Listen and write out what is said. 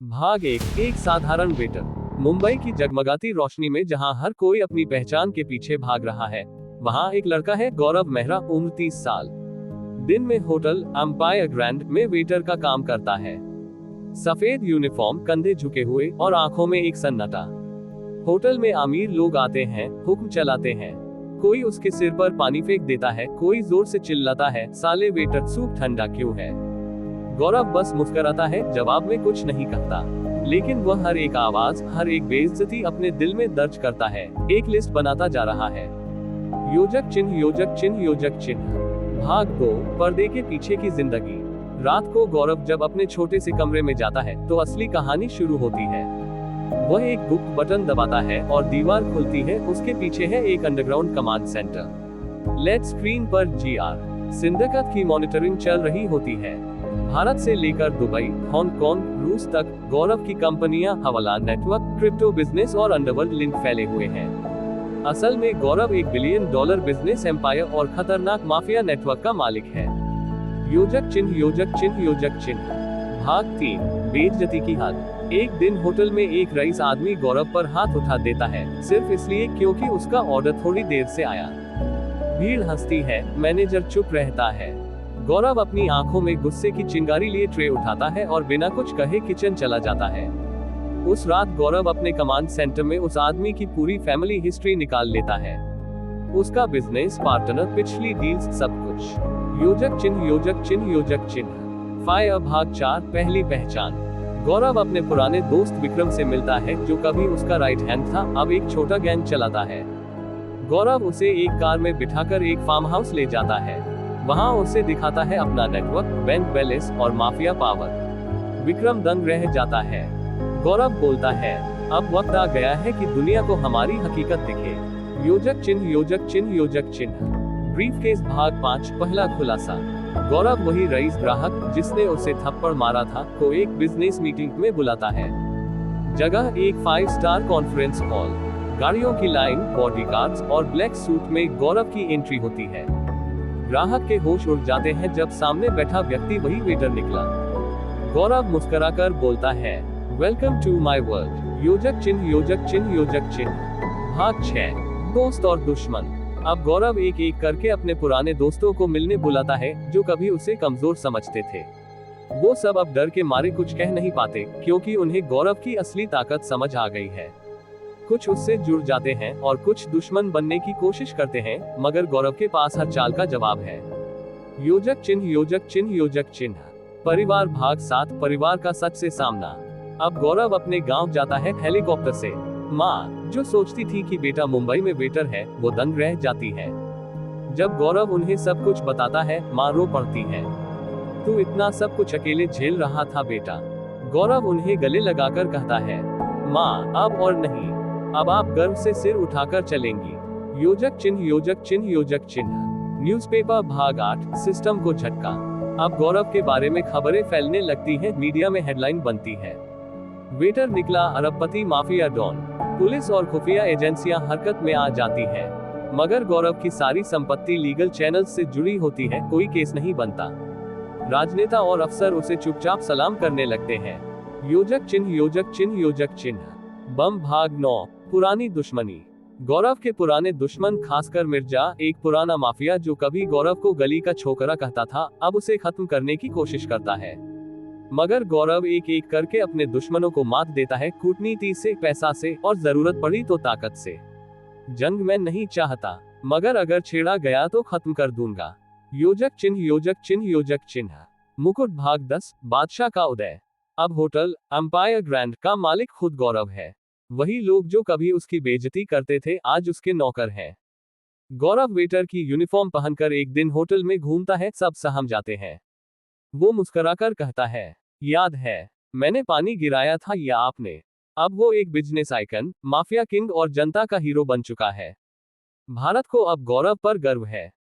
भाग एक साधारण वेटर। मुंबई की जगमगाती रोशनी में जहां हर कोई अपनी पहचान के पीछे भाग रहा है, वहां एक लड़का है, गौरव मेहरा, उम्र 30 साल। दिन में होटल एम्पायर ग्रैंड में वेटर का काम करता है। सफेद यूनिफॉर्म, कंधे झुके हुए और आंखों में एक सन्नाटा। होटल में अमीर लोग आते हैं, हुक्म चलाते हैं। कोई उसके सिर पर पानी फेंक देता है, कोई जोर से चिल्लाता है, साले वेटर, सूप ठंडा क्यों है। गौरव बस मुस्कुराता है, जवाब में कुछ नहीं कहता। लेकिन वह हर एक आवाज, हर एक बेइज्जती अपने दिल में दर्ज करता है। एक लिस्ट बनाता जा रहा है। योजक चिन्ह, योजक चिन्ह, योजक चिन्ह। भाग 2, पर्दे के पीछे की जिंदगी। रात को गौरव जब अपने छोटे से कमरे में जाता है तो असली कहानी शुरू होती है। वह एक गुप्त बटन दबाता है और दीवार खुलती है। उसके पीछे है एक अंडरग्राउंड कमांड सेंटर। लेट स्क्रीन पर GR सिंडिकेट की मॉनिटरिंग चल रही होती है। भारत से लेकर दुबई, हांगकांग, रूस तक गौरव की कंपनियां, हवाला नेटवर्क, क्रिप्टो बिजनेस और अंडरवर्ल्ड लिंक फैले हुए हैं। असल में गौरव $1 बिलियन बिजनेस एम्पायर और खतरनाक माफिया नेटवर्क का मालिक है। योजक चिन्ह, योजक चिन्ह, योजक चिन्ह। भाग 3, बेइज्जती की हद। एक दिन होटल में एक रईस आदमी गौरव पर हाथ उठा देता है, सिर्फ इसलिए क्योंकि उसका ऑर्डर थोड़ी देर से आया। भीड़ हंसती है, मैनेजर चुप रहता है। गौरव अपनी आंखों में गुस्से की चिंगारी लिए ट्रे उठाता है और बिना कुछ कहे किचन चला जाता है। उस रात गौरव अपने कमांड सेंटर में उस आदमी की पूरी फैमिली हिस्ट्री निकाल लेता है। उसका बिजनेस पार्टनर, पिछली डील्स, सब कुछ। योजक चिन्ह, योजक चिन्ह, योजक चिन्ह। फायर। भाग 4, पहली पहचान। गौरव अपने पुराने दोस्त विक्रम से मिलता है, जो कभी उसका राइट हैंड था, अब एक छोटा गैंग चलाता है। गौरव उसे एक कार में बिठाकर एक फार्म हाउस ले जाता है। वहां उसे दिखाता है अपना नेटवर्क, बैंक बैलेंस और माफिया पावर। विक्रम दंग रह जाता है। गौरव बोलता है, अब वक्त आ गया है कि दुनिया को हमारी हकीकत दिखे। योजक चिन्ह, योजक चिन्ह, योजक चिन्ह। ब्रीफकेस। भाग 5, पहला खुलासा। गौरव वही रईस ग्राहक जिसने उसे थप्पड़ मारा था को एक बिजनेस मीटिंग में बुलाता है। जगह एक 5 स्टार कॉन्फ्रेंस हॉल। गाड़ियों की लाइन, बॉडीगार्ड्स और ब्लैक सूट में गौरव की एंट्री होती है। ग्राहक के होश उड़ जाते हैं जब सामने बैठा व्यक्ति वही वेटर निकला। गौरव मुस्कुराकर बोलता है, वेलकम टू माय वर्ल्ड। योजक चिन्ह, योजक चिन्ह, योजक चिन्ह। भाग 6, दोस्त और दुश्मन। अब गौरव एक एक करके अपने पुराने दोस्तों को मिलने बुलाता है, जो कभी उसे कमजोर समझते थे। वो सब अब डर के मारे कुछ कह नहीं पाते, क्योंकि उन्हें गौरव की असली ताकत समझ आ गई है। कुछ उससे जुड़ जाते हैं और कुछ दुश्मन बनने की कोशिश करते हैं, मगर गौरव के पास हर चाल का जवाब है। योजक चिन्ह, योजक चिन्ह, योजक चिन्ह। परिवार। भाग 7, परिवार का सच से सामना। अब गौरव अपने गांव जाता है हेलीकॉप्टर से। माँ, जो सोचती थी कि बेटा मुंबई में वेटर है, वो दंग रह जाती है। जब गौरव उन्हें सब कुछ बताता है, माँ रो पड़ती है। तू इतना सब कुछ अकेले झेल रहा था बेटा। गौरव उन्हें गले लगाकर कहता है, माँ, अब और नहीं, अब आप गर्व से सिर उठाकर चलेंगी। योजक चिन्ह, योजक चिन्ह, योजक चिन्ह। न्यूज़पेपर। भाग 8, सिस्टम को झटका। अब गौरव के बारे में खबरें फैलने लगती हैं, मीडिया में हेडलाइन बनती है, वेटर निकला अरबपति माफिया डॉन। पुलिस और खुफिया एजेंसियां हरकत में आ जाती हैं। मगर गौरव की सारी संपत्ति लीगल चैनल्स से जुड़ी होती है, कोई केस नहीं बनता। राजनेता और अफसर उसे चुपचाप सलाम करने लगते हैं। योजक चिन्ह, योजक चिन्ह, योजक चिन्ह। बम। भाग 9, पुरानी दुश्मनी। गौरव के पुराने दुश्मन, खासकर मिर्जा, एक पुराना माफिया जो कभी गौरव को गली का छोकरा कहता था, अब उसे खत्म करने की कोशिश करता है। मगर गौरव एक एक करके अपने दुश्मनों को मात देता है, कूटनीति से, पैसा से और जरूरत पड़ी तो ताकत से। जंग मैं नहीं चाहता, मगर अगर छेड़ा गया तो खत्म कर दूंगा। योजक चिन्ह, योजक चिन्ह, योजक चिन्ह। मुकुट। भाग 10, बादशाह का उदय। अब होटल एम्पायर ग्रैंड का मालिक खुद गौरव है। वही लोग जो कभी उसकी बेइज्जती करते थे, आज उसके नौकर हैं। गौरव वेटर की यूनिफॉर्म पहनकर एक दिन होटल में घूमता है, सब सहम जाते हैं। वो मुस्कुराकर कहता है, याद है, मैंने पानी गिराया था या आपने। अब वो एक बिजनेस आइकन, माफिया किंग और जनता का हीरो बन चुका है। भारत को अब गौरव पर गर्व है।